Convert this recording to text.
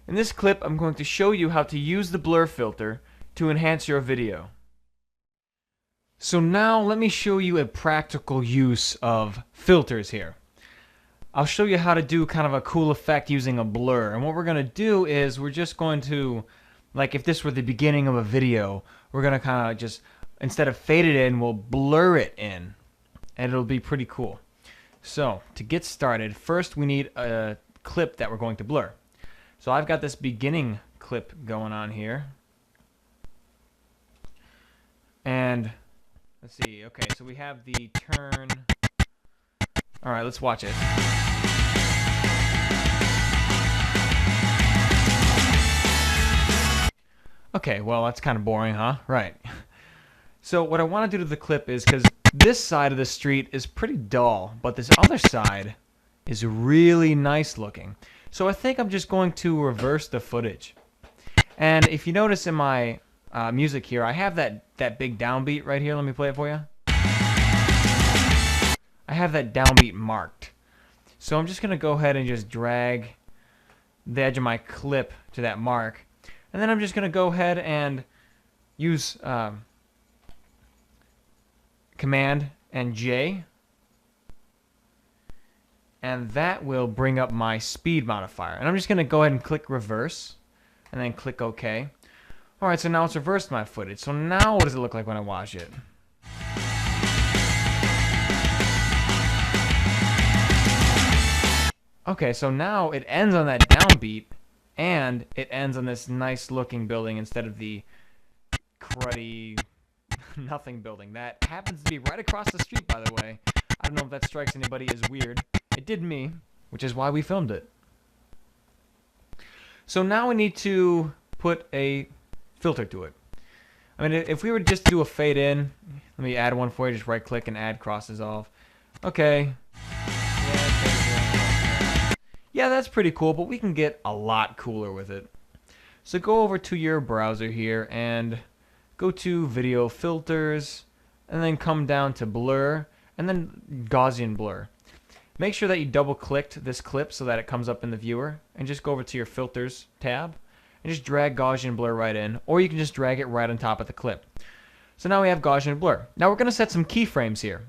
In this clip, I'm going to show you how to use the blur filter to enhance your video. So now let me show you a practical use of filters here. I'll show you how to do kind of a cool effect using a blur. And what we're going to do is we're just going to, like if this were the beginning of a video, we're going to kind of just, instead of fade it in, we'll blur it in. And it'll be pretty cool. So to get started, first we need a clip that we're going to blur. So I've got this beginning clip going on here. And let's see, okay, so we have the turn. Alright, let's watch it. Okay, well that's kind of boring, huh? Right. So what I want to do to the clip is, because this side of the street is pretty dull, but this other side is really nice looking. So I think I'm just going to reverse the footage. And if you notice in my music here, I have that big downbeat right here. Let me play it for you. I have that downbeat marked. So I'm just going to go ahead and just drag the edge of my clip to that mark. And then I'm just going to go ahead and use Command and J. And that will bring up my speed modifier. And I'm just going to go ahead and click reverse. And then click OK. Alright, so now it's reversed my footage. So now what does it look like when I watch it? Okay, so now it ends on that downbeat. And it ends on this nice looking building instead of the cruddy nothing building. That happens to be right across the street, by the way. I don't know if that strikes anybody as weird. It did me, which is why we filmed it. So now we need to put a filter to it. I mean, if we were to just do a fade in, let me add one for you. Just right click and add cross dissolve. Okay. Yeah, that's pretty cool, but we can get a lot cooler with it. So go over to your browser here and go to video filters and then come down to blur and then Gaussian blur. Make sure that you double clicked this clip so that it comes up in the viewer, and just go over to your filters tab and just drag Gaussian blur right in, or you can just drag it right on top of the clip. So now we have Gaussian blur. Now we're going to set some keyframes here.